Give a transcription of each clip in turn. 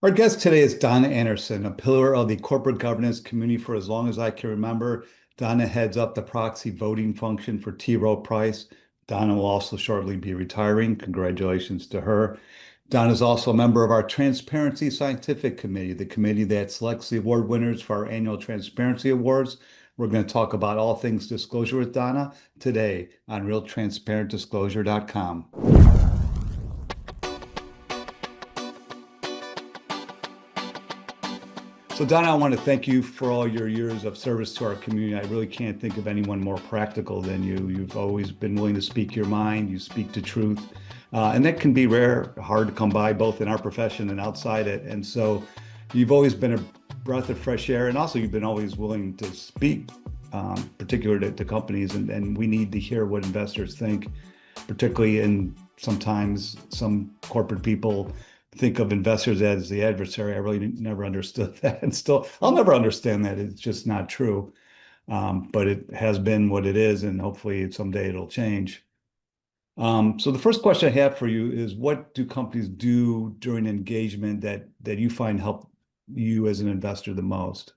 Our guest today is Donna Anderson, a pillar of the corporate governance community for as long as I can remember. Donna heads up the proxy voting function for Rowe Price. Donna will also shortly be retiring. Congratulations to her. Donna is also a member of our Transparency Scientific Committee, the committee that selects the award winners for our annual Transparency Awards. We're going to talk about all things disclosure with Donna today on realtransparentdisclosure.com. So Donna, I want to thank you for all your years of service to our community. I really can't think of anyone more practical than you. You've always been willing to speak your mind. You speak the truth. And that can be rare, hard to come by, both in our profession and outside it. And so you've always been a breath of fresh air. And also you've been always willing to speak, particularly to companies. And we need to hear what investors think, particularly in sometimes some corporate people think of investors as the adversary. I really never understood that. And still, I'll never understand that. It's just not true. But it has been what it is, and hopefully someday it'll change. So the first question I have for you is, what do companies do during engagement that you find help you as an investor the most?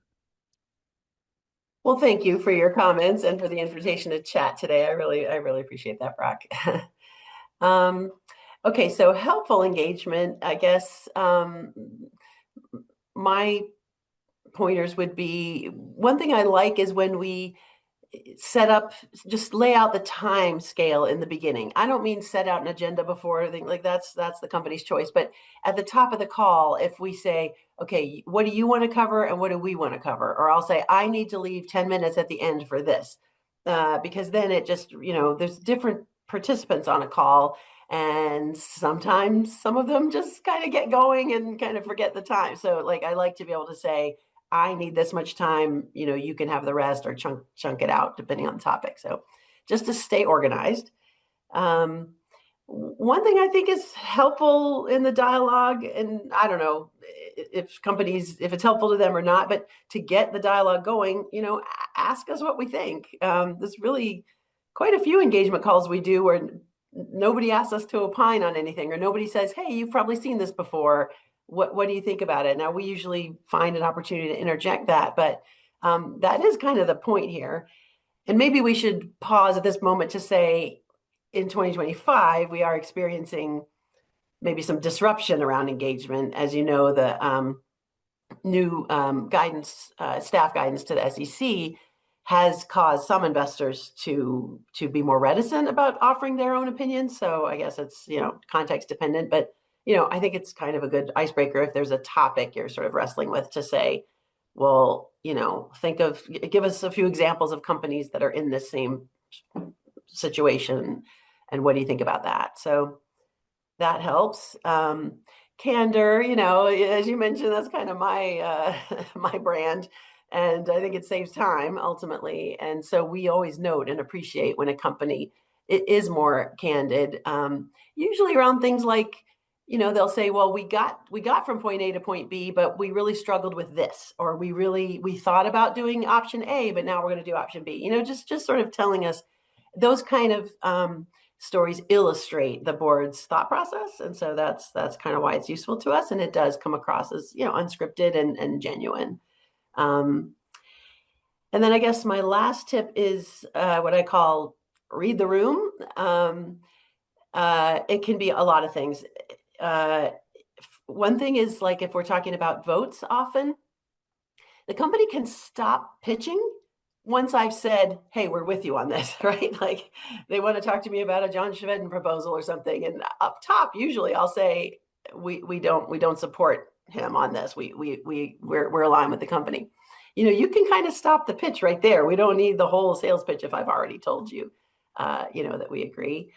Well, thank you for your comments and for the invitation to chat today. I really appreciate that, Brock. Um, okay, so helpful engagement, I guess my pointers would be, one thing I like is when we set up, just lay out the time scale in the beginning. I don't mean set out an agenda before, like that's the company's choice. But at the top of the call, if we say, okay, what do you want to cover and what do we want to cover? Or I'll say, I need to leave 10 minutes at the end for this. Because then it just, there's different participants on a call. And sometimes some of them just kind of get going and kind of forget the time. So like, I like to be able to say, I need this much time, you can have the rest, or chunk it out depending on the topic. So just to stay organized. One thing I think is helpful in the dialogue, and I don't know if it's helpful to them or not, but to get the dialogue going, ask us what we think. There's really quite a few engagement calls we do where nobody asks us to opine on anything, or nobody says, hey, you've probably seen this before. What do you think about it? Now, we usually find an opportunity to interject that, but that is kind of the point here. And maybe we should pause at this moment to say, in 2025, we are experiencing maybe some disruption around engagement. As you know, the new guidance, staff guidance to the SEC has caused some investors to be more reticent about offering their own opinions. So I guess it's, context dependent, but I think it's kind of a good icebreaker if there's a topic you're sort of wrestling with, to say, well, give us a few examples of companies that are in this same situation, and what do you think about that? So that helps. Candor, as you mentioned, that's kind of my my brand, and I think it saves time ultimately. And so we always note and appreciate when a company is more candid, usually around things like, they'll say, well, we got from point A to point B, but we really struggled with this, or we thought about doing option A, but now we're going to do option B. Just sort of telling us those kind of stories illustrate the board's thought process, and so that's kind of why it's useful to us, and it does come across as unscripted and genuine. And then I guess my last tip is what I call read the room. It can be a lot of things. One thing is, like, if we're talking about votes, often the company can stop pitching once I've said, hey, we're with you on this, right? Like, they want to talk to me about a John Chevedden proposal or something, and up top, usually I'll say, we don't support him on this. We're aligned with the company. You can kind of stop the pitch right there. We don't need the whole sales pitch if I've already told you, that we agree.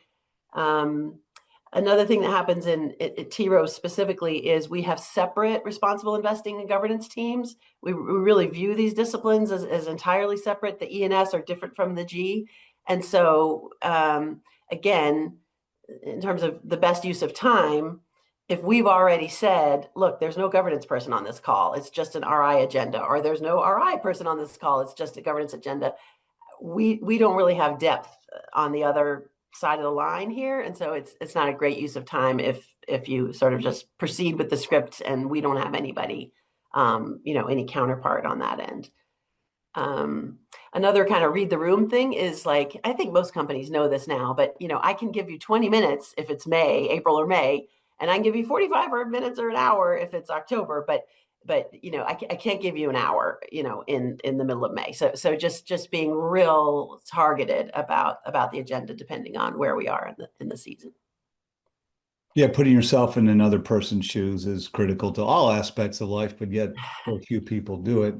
Another thing that happens at T. Rowe specifically is we have separate responsible investing and governance teams. We really view these disciplines as entirely separate. The E and S are different from the G. And so, again, in terms of the best use of time, if we've already said, look, there's no governance person on this call, it's just an RI agenda, or there's no RI person on this call, it's just a governance agenda, we don't really have depth on the other side of the line here. And so it's not a great use of time if if you sort of just proceed with the script and we don't have anybody, any counterpart on that end. Another kind of read the room thing is like, I think most companies know this now, but I can give you 20 minutes if it's April or May, and I can give you 45 or minutes or an hour if it's October, but I can't give you an hour, in the middle of May. So just being real targeted about the agenda, depending on where we are in the season. Yeah, putting yourself in another person's shoes is critical to all aspects of life, but yet so few people do it.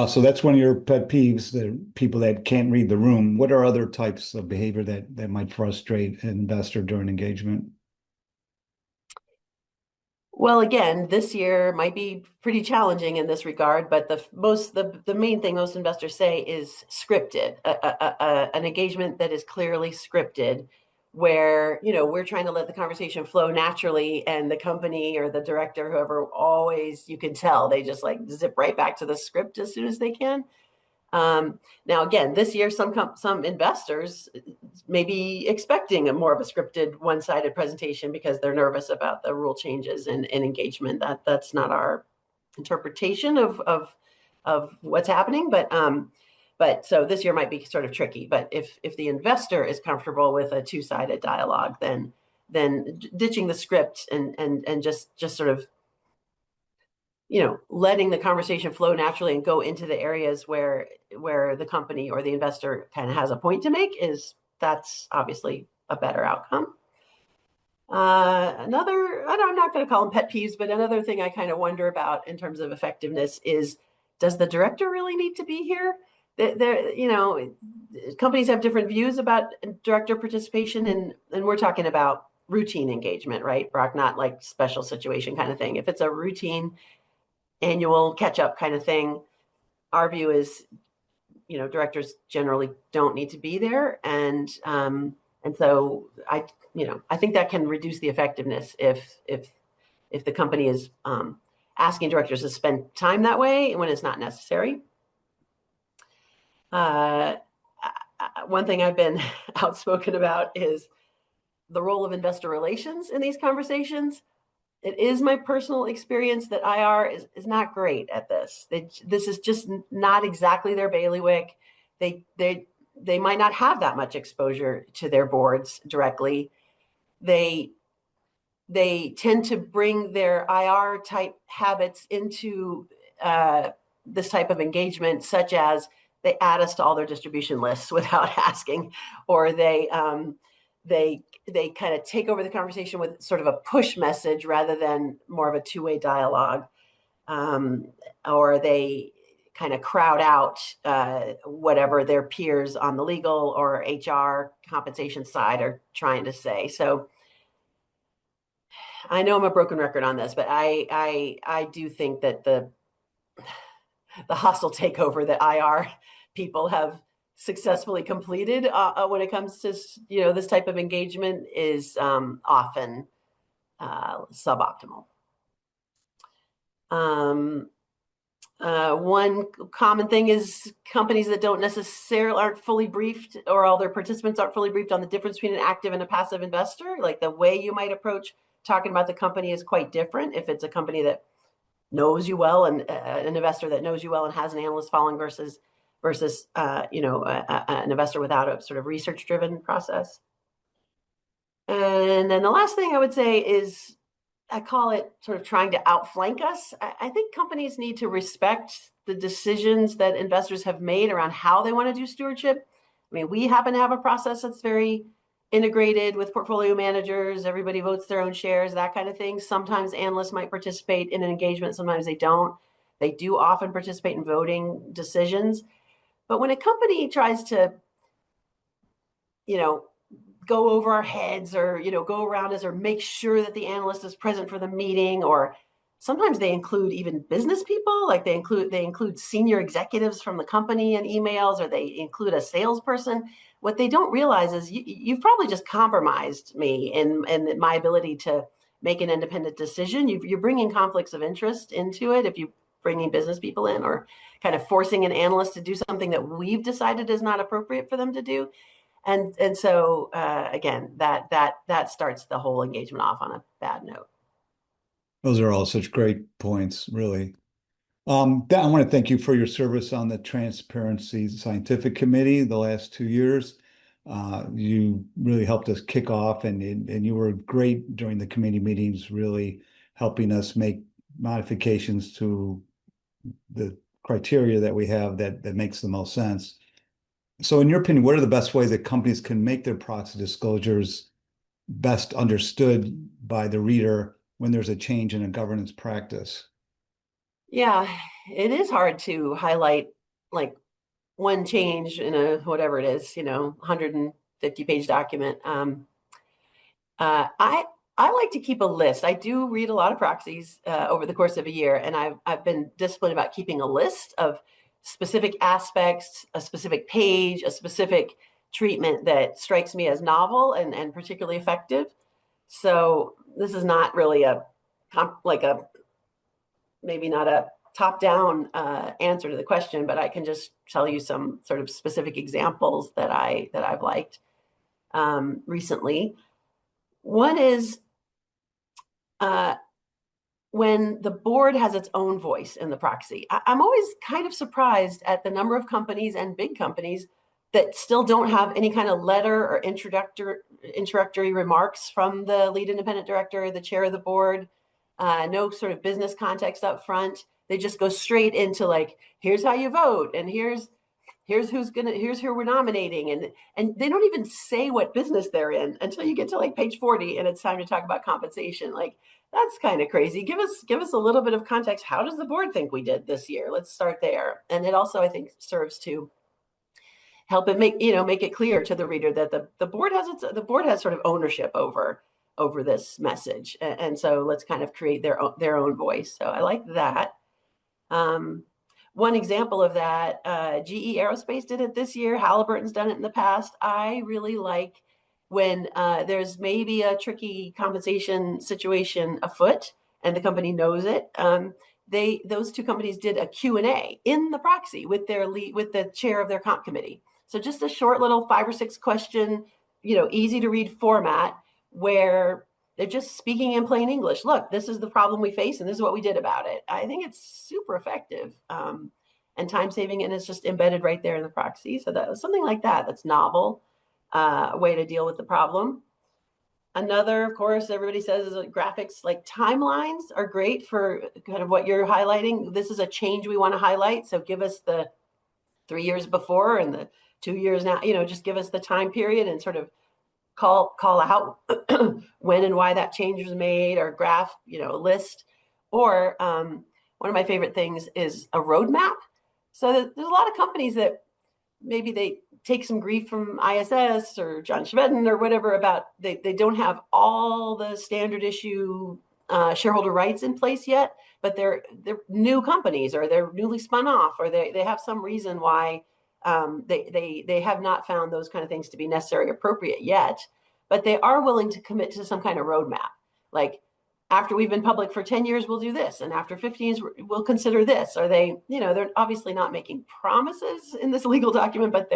So that's one of your pet peeves, the people that can't read the room. What are other types of behavior that might frustrate an investor during engagement? Well, again, this year might be pretty challenging in this regard, but the main thing most investors say is scripted, an engagement that is clearly scripted, where we're trying to let the conversation flow naturally, and the company or the director, whoever, always, you can tell they just like zip right back to the script as soon as they can. Now, again, this year, some investors may be expecting a more of a scripted, one-sided presentation because they're nervous about the rule changes and engagement. That's not our interpretation of what's happening, but so this year might be sort of tricky. But if the investor is comfortable with a two-sided dialogue, then ditching the script and just sort of letting the conversation flow naturally and go into the areas where the company or the investor kind of has a point to make, that's obviously a better outcome. Another, I'm not going to call them pet peeves, but another thing I kind of wonder about in terms of effectiveness is, does the director really need to be here? Companies have different views about director participation, and we're talking about routine engagement, right, Brock? Not like special situation kind of thing. If it's a routine annual catch-up kind of thing, our view is, directors generally don't need to be there, and so I think that can reduce the effectiveness if the company is asking directors to spend time that way when it's not necessary. One thing I've been outspoken about is the role of investor relations in these conversations. It is my personal experience that IR is not great at this. This is just not exactly their bailiwick. They might not have that much exposure to their boards directly. They tend to bring their IR type habits into this type of engagement, such as they add us to all their distribution lists without asking, or they kind of take over the conversation with sort of a push message rather than more of a two-way dialogue, or they kind of crowd out whatever their peers on the legal or HR compensation side are trying to say. So I know I'm a broken record on this, but I do think that the hostile takeover that IR people have successfully completed when it comes to this type of engagement is often suboptimal. One common thing is companies that aren't fully briefed, or all their participants aren't fully briefed on the difference between an active and a passive investor. Like, the way you might approach talking about the company is quite different if it's a company that knows you well, and an investor that knows you well and has an analyst following versus an investor without a sort of research-driven process. And then the last thing I would say is, I call it sort of trying to outflank us. I think companies need to respect the decisions that investors have made around how they want to do stewardship. I mean, we happen to have a process that's very integrated with portfolio managers. Everybody votes their own shares, that kind of thing. Sometimes analysts might participate in an engagement, sometimes they don't. They do often participate in voting decisions. But when a company tries to, go over our heads, or go around us, or make sure that the analyst is present for the meeting, or sometimes they include even business people, like they include senior executives from the company in emails, or they include a salesperson. What they don't realize is you've probably just compromised me in my ability to make an independent decision. You're bringing conflicts of interest into it if you're bringing business people in, or kind of forcing an analyst to do something that we've decided is not appropriate for them to do. And so again, that starts the whole engagement off on a bad note. Those are all such great points, really. I want to thank you for your service on the Transparency Scientific Committee the last 2 years. You really helped us kick off, and you were great during the committee meetings, really helping us make modifications to the criteria that we have that makes the most sense. So, in your opinion, what are the best ways that companies can make their proxy disclosures best understood by the reader when there's a change in a governance practice? Yeah, it is hard to highlight like one change in a whatever it is, 150-page document. Uh, I I like to keep a list. I do read a lot of proxies over the course of a year, and I've been disciplined about keeping a list of specific aspects, a specific page, a specific treatment that strikes me as novel and particularly effective. So this is not really like a maybe not a top-down answer to the question, but I can just tell you some sort of specific examples that I've liked recently. One is uh, when the board has its own voice in the proxy. I'm always kind of surprised at the number of companies and big companies that still don't have any kind of letter or introductory remarks from the lead independent director, the chair of the board, no sort of business context up front. They just go straight into like, here's how you vote, and here's here's who we're nominating, and they don't even say what business they're in until you get to like page 40 and it's time to talk about compensation. Like, that's kind of crazy. Give us a little bit of context. How does the board think we did this year? Let's start there. And it also, I think, serves to help it make it clear to the reader that the board has sort of ownership over this message. And so let's kind of create their own voice. So I like that. um, One example of that, GE Aerospace did it this year. Halliburton's done it in the past. I really like when there's maybe a tricky compensation situation afoot and the company knows it. Those two companies did a Q&A in the proxy with the chair of their comp committee. So just a short little 5 or 6 question, easy to read format where they're just speaking in plain English. Look, this is the problem we face, and this is what we did about it. I think it's super effective and time saving, and it's just embedded right there in the proxy. So that was something like that. That's novel way to deal with the problem. Another, of course, everybody says is graphics. Like timelines are great for kind of what you're highlighting. This is a change we want to highlight. So give us the 3 years before and the 2 years now. Just give us the time period and sort of call out when and why that change was made, or graph, a list. Or one of my favorite things is a roadmap. So there's a lot of companies that maybe they take some grief from ISS or John Schvedden or whatever about they don't have all the standard issue shareholder rights in place yet, but they're new companies, or they're newly spun off, or they have some reason why they have not found those kind of things to be necessary or appropriate yet, but they are willing to commit to some kind of roadmap. Like, after we've been public for 10 years, we'll do this. And after 15 years, we'll consider this. Or they're obviously not making promises in this legal document, but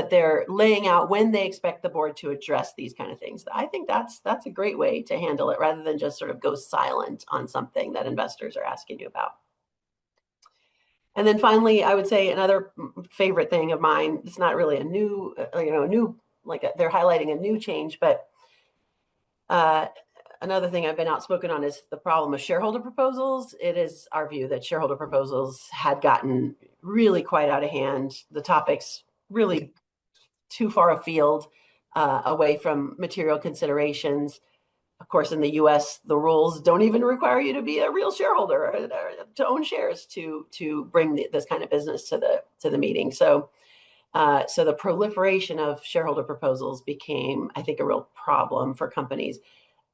they're laying out when they expect the board to address these kind of things. I think that's a great way to handle it, rather than just sort of go silent on something that investors are asking you about. And then finally, I would say another favorite thing of mine, it's not really a new, they're highlighting a new change, but another thing I've been outspoken on is the problem of shareholder proposals. It is our view that shareholder proposals had gotten really quite out of hand. The topics really too far afield, away from material considerations. Of course, in the US, the rules don't even require you to be a real shareholder or to own shares to bring this kind of business to the meeting. So the proliferation of shareholder proposals became, I think, a real problem for companies.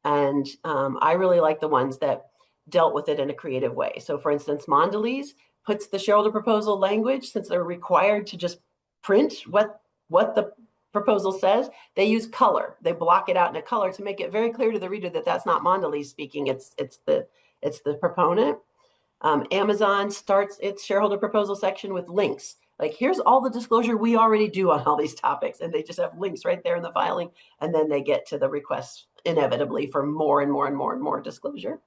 And I really like the ones that dealt with it in a creative way. So for instance, Mondelez puts the shareholder proposal language, since they're required to just print what the proposal says, they use color. They block it out in a color to make it very clear to the reader that that's not Mondelez speaking, it's the proponent. Amazon starts its shareholder proposal section with links. Like, here's all the disclosure we already do on all these topics. And they just have links right there in the filing. And then they get to the requests inevitably for more and more and more and more disclosure.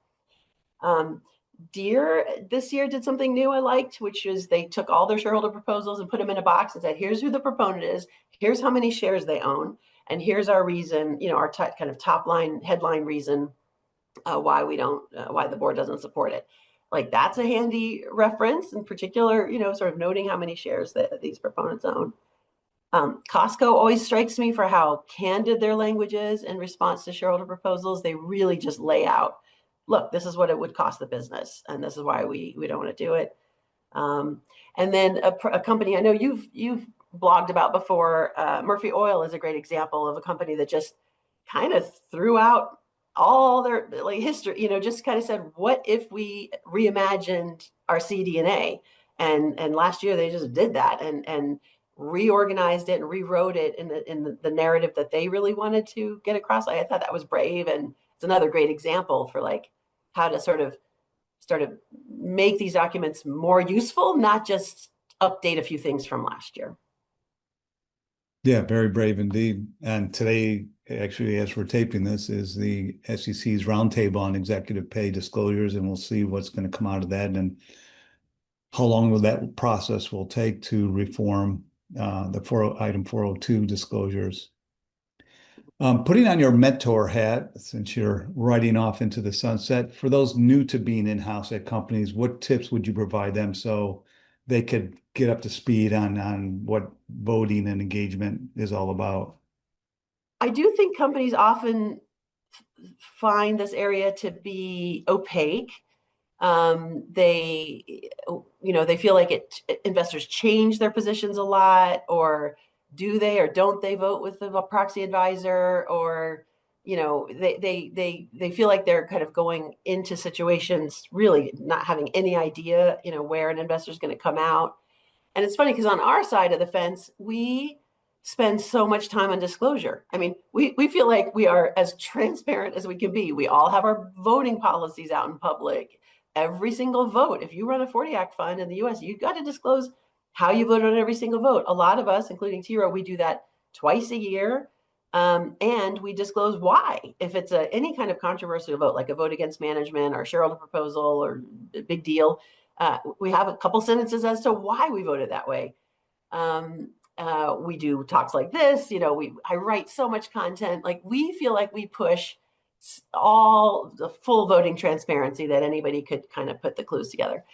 Deere this year did something new I liked, which is they took all their shareholder proposals and put them in a box and said, here's who the proponent is, here's how many shares they own, and here's our reason, our kind of top line headline reason why we don't, why the board doesn't support it. Like, that's a handy reference, in particular, sort of noting how many shares that these proponents own. Costco always strikes me for how candid their language is in response to shareholder proposals. They really just lay out, look, this is what it would cost the business, and this is why we don't want to do it. And then a company I know you've blogged about before, Murphy Oil is a great example of a company that just kind of threw out all their history, just kind of said, what if we reimagined our cDNA? And last year they just did that and reorganized it and rewrote it in the narrative that they really wanted to get across. I thought that was brave, and it's another great example for how to sort of make these documents more useful, not just update a few things from last year. Yeah, very brave indeed. And today, actually, as we're taping this, is the SEC's roundtable on executive pay disclosures, and we'll see what's going to come out of that and how long will that process will take to reform the item 402 disclosures. Putting on your mentor hat, since you're riding off into the sunset, for those new to being in-house at companies, what tips would you provide them so they could get up to speed on what voting and engagement is all about? I do think companies often find this area to be opaque. They feel like investors change their positions a lot, or do they or don't they vote with the proxy advisor, or they feel like they're kind of going into situations really not having any idea where an investor is going to come out. And it's funny because on our side of the fence, we spend so much time on disclosure. I mean, we feel like we are as transparent as we can be. We all have our voting policies out in public. Every single vote, if you run a 40 Act fund in the US, you've got to disclose how you voted on every single vote. A lot of us, including T. Rowe, we do that twice a year. And we disclose why. If it's any kind of controversial vote, like a vote against management or shareholder proposal or a big deal, we have a couple sentences as to why we voted that way. We do talks like this, I write so much content. Like, we feel like we push all the full voting transparency that anybody could kind of put the clues together.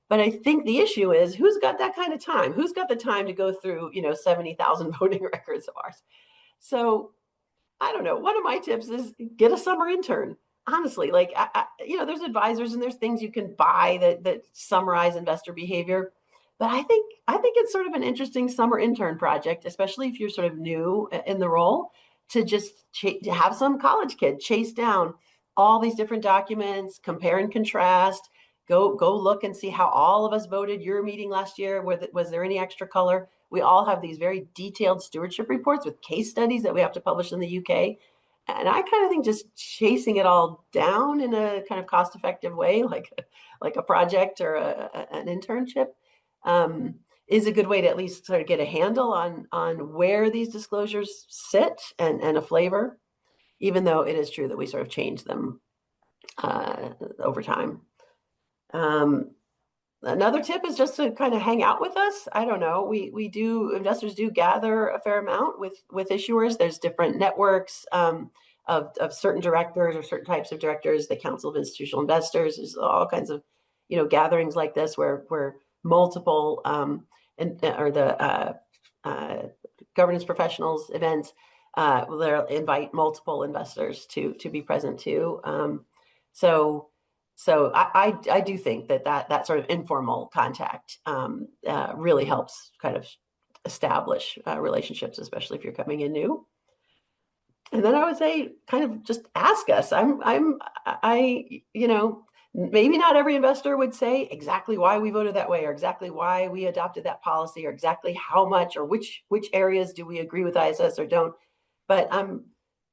But I think the issue is, who's got that kind of time? Who's got the time to go through, 70,000 voting records of ours? So I don't know. One of my tips is get a summer intern. Honestly, there's advisors and there's things you can buy that summarize investor behavior. But I think it's sort of an interesting summer intern project, especially if you're sort of new in the role, to just to have some college kid chase down all these different documents, compare and contrast, go look and see how all of us voted your meeting last year. Was there any extra color? We all have these very detailed stewardship reports with case studies that we have to publish in the UK. And I kind of think just chasing it all down in a kind of cost-effective way, like a project or an internship, is a good way to at least sort of get a handle on where these disclosures sit and a flavor, even though it is true that we sort of change them over time. Another tip is just to kind of hang out with us. I don't know. Investors do gather a fair amount with issuers. There's different networks of certain directors or certain types of directors, the Council of Institutional Investors. There's all kinds of, gatherings like this where multiple or the governance professionals events, they'll invite multiple investors to be present too. So I do think that sort of informal contact really helps kind of establish relationships, especially if you're coming in new. And then I would say, kind of just ask us. Maybe not every investor would say exactly why we voted that way, or exactly why we adopted that policy, or exactly how much or which areas do we agree with ISS or don't. But I'm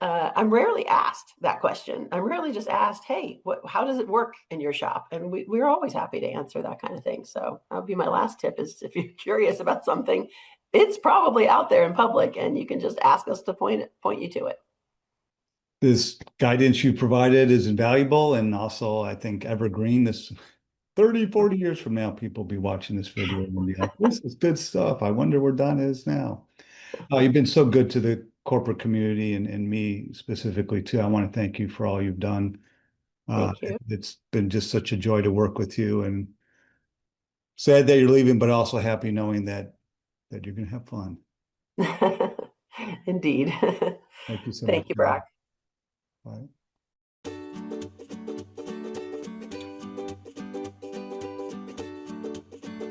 I'm rarely asked that question. I'm rarely just asked, "Hey, how does it work in your shop?" And we're always happy to answer that kind of thing. So that would be my last tip: is if you're curious about something, it's probably out there in public, and you can just ask us to point you to it. This guidance you provided is invaluable and also, I think, evergreen. This 30, 40 years from now, people will be watching this video and be like, this is good stuff. I wonder where Donna is now. You've been so good to the corporate community and me specifically too. I want to thank you for all you've done. Thank you. It's been just such a joy to work with you and sad that you're leaving, but also happy knowing that you're going to have fun. Indeed. Thank you so much, Thank you, Donna. Brock. Bye.